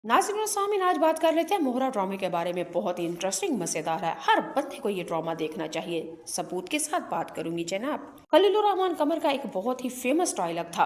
नाज़रीन और सामीन, आज बात कर लेते हैं मोहरा ड्रामे के बारे में। बहुत ही इंटरेस्टिंग, मज़ेदार है। हर बंदे को ये ड्रामा देखना चाहिए। सबूत के साथ बात करूंगी जनाब। खलीलुर रहमान कमर का एक बहुत ही फेमस डायलॉग था,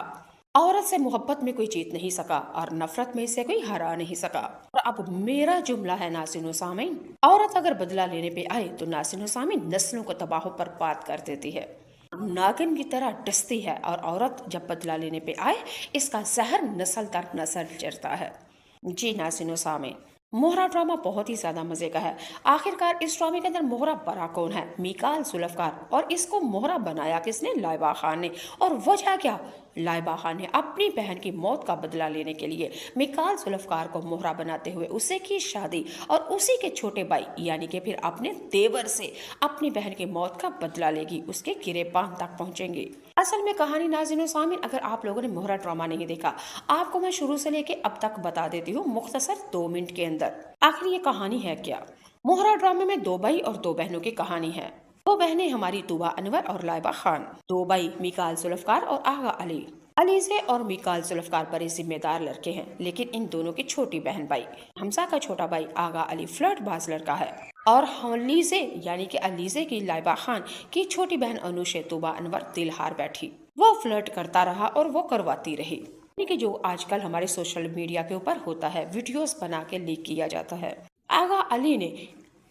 औरत से मोहब्बत में कोई जीत नहीं सका और नफरत में इसे कोई हरा नहीं सका। और अब मेरा जुमला है नाज़रीन और सामीन, औरत अगर बदला लेने पे आए तो नाज़रीन और सामीन नस्लों को तबाह बर्बाद कर देती है, नागिन की तरह डसती है। और औरत जब बदला लेने पे आए, इसका जहर नस्ल दर नस्ल चढ़ता है। जी नाज़रीन सामीन, मोहरा ड्रामा बहुत ही ज्यादा मजे का है। आखिरकार इस ड्रामे के अंदर मोहरा बरा कौन है? मीकाल जुल्फकार। और इसको मोहरा बनाया किसने? लाइबा खान ने। और वजह क्या? लाइबा खान ने अपनी बहन की मौत का बदला लेने के लिए मीकाल जुल्फकार को मोहरा बनाते हुए उसे की शादी और उसी के छोटे भाई यानी कि फिर अपने देवर से अपनी बहन की मौत का बदला लेगी, उसके गिरेबान तक पहुंचेंगे। असल में कहानी नाज़रीन सामीन, अगर आप लोगों ने मोहरा ड्रामा नहीं देखा, आपको मैं शुरू से लेके अब तक बता देती हूँ मुख्तसर 2 मिनट के अंदर। आखिर ये कहानी है क्या? मोहरा ड्रामे में 2 भाई और 2 बहनों की कहानी है। 2 बहनें हमारी तूबा अनवर और लाइबा खान। 2 भाई मीकाल जुल्फकार और आगा अली। अलीजे और मीकाल जुल्फकार बड़े जिम्मेदार लड़के हैं, लेकिन इन दोनों की छोटी बहन भाई हमजा का छोटा भाई आगा अली फ्लर्ट बाज लड़का है। और अलीजे यानी कि अलीजे की लाइबा खान की छोटी बहन अनुशे तूबा अनवर दिल हार बैठी। वो फ्लर्ट करता रहा और वो करवाती रही, यानी कि जो आजकल हमारे सोशल मीडिया के ऊपर होता है, वीडियोस बना के लीक किया जाता है। आगा अली ने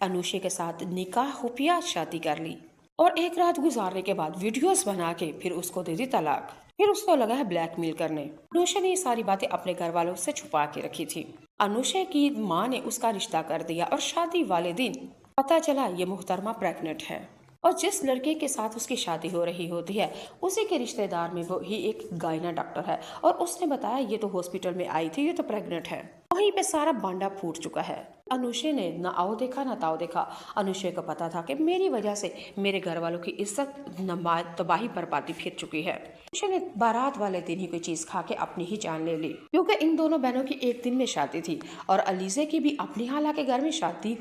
अनुशे के साथ निकाह खुफिया शादी कर ली और एक रात गुजारने के बाद वीडियोस बना के फिर उसको दे दी तलाक। फिर उसको लगा है ब्लैकमेल करने। अनुशे ने ये सारी बातें अपने घर वालों से छुपा के रखी थी। अनुशे की माँ ने उसका रिश्ता कर दिया और शादी वाले दिन पता चला ये मुहतरमा प्रेग्नेंट है। और जिस लड़के के साथ उसकी शादी हो रही होती है, उसी के रिश्तेदार में वो ही एक गायना डॉक्टर है और उसने बताया ये तो हॉस्पिटल में आई थी, ये तो प्रेग्नेंट है। वहीं पे सारा बांडा फूट चुका है। अनुशे ने ना आओ देखा ना ताओ देखा। अनुशे को पता था कि मेरी वजह से मेरे घर वालों की इज्जत तबाही बर्बादी फिर चुकी है। अनुशे ने बारात वाले दिन ही कोई चीज खा के अपनी ही जान ले ली, क्योंकि इन दोनों बहनों की एक दिन में शादी थी और अलीजे की भी अपनी हाला के घर में शादी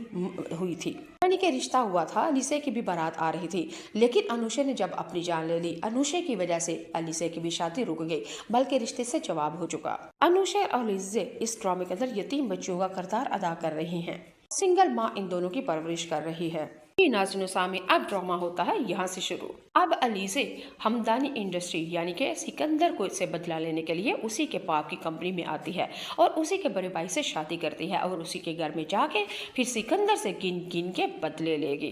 हुई थी, यानी कि रिश्ता हुआ था। अलीजे की भी बारात आ रही थी, लेकिन अनुशे ने जब अपनी जान ले ली, अनुशे की वजह से अलीजे की भी शादी रुक गई, बल्कि रिश्ते से जवाब हो चुका। अनुशे और अलीजे इस ड्रामे के अंदर यतीम बच्चों का किरदार अदा कर रही हैं। सिंगल माँ इन दोनों की परवरिश कर रही है। नाज़रीन सामीन, अब ड्रामा होता है यहाँ से शुरू। अब अलीजे हमदानी इंडस्ट्री यानी कि सिकंदर को से बदला लेने के लिए उसी के बाप की कंपनी में आती है और उसी के बड़े भाई से शादी करती है और उसी के घर में जाके फिर सिकंदर से गिन गिन के बदले लेगी।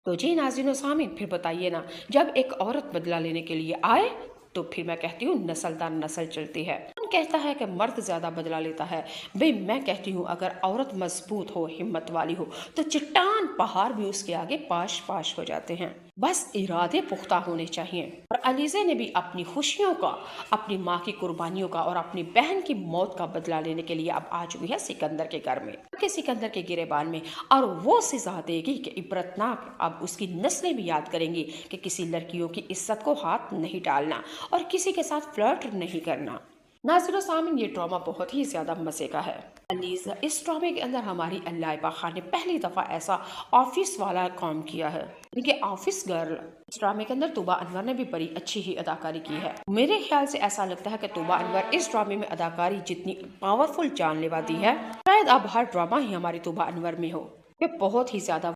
तो जी नाज़रीन सामीन, फिर बताइए ना, जब एक औरत बदला लेने के लिए आए तो फिर मैं कहती हूँ नस्ल दर नस्ल चलती है। कौन कहता है कि मर्द ज्यादा बदला लेता है? भाई मैं कहती हूँ अगर औरत मजबूत हो, हिम्मत वाली हो, तो चट्टान पहाड़ भी उसके आगे पाश पाश हो जाते हैं। बस इरादे पुख्ता होने चाहिए। और अलीजे ने भी अपनी खुशियों का, अपनी माँ की कुर्बानियों का और अपनी बहन की मौत का बदला लेने के लिए अब आ चुकी है सिकंदर के घर में, के सिकंदर के गिरेबान में। और वो सजा देगी कि इबरतनाक, अब उसकी नस्लें भी याद करेंगी कि किसी लड़कियों की इज्जत को हाथ नहीं डालना और किसी के साथ फ्लर्ट नहीं करना। नाज़रीन सामीन, ये ड्रामा बहुत ही ज्यादा मजे का है। अलीजा, इस ड्रामे के अंदर हमारी लाइबा खान ने पहली दफा ऐसा ऑफिस वाला काम किया है, यानी कि ऑफिस गर्ल। इस ड्रामे के अंदर तूबा अनवर ने भी बड़ी अच्छी ही अदाकारी की है। मेरे ख्याल से ऐसा लगता है कि तूबा अनवर इस ड्रामे में अदाकारी जितनी पावरफुल जानलेवा दी है, शायद अब हर ड्रामा ही हमारी तूबा अनवर में हो। ये बहुत ही ज्यादा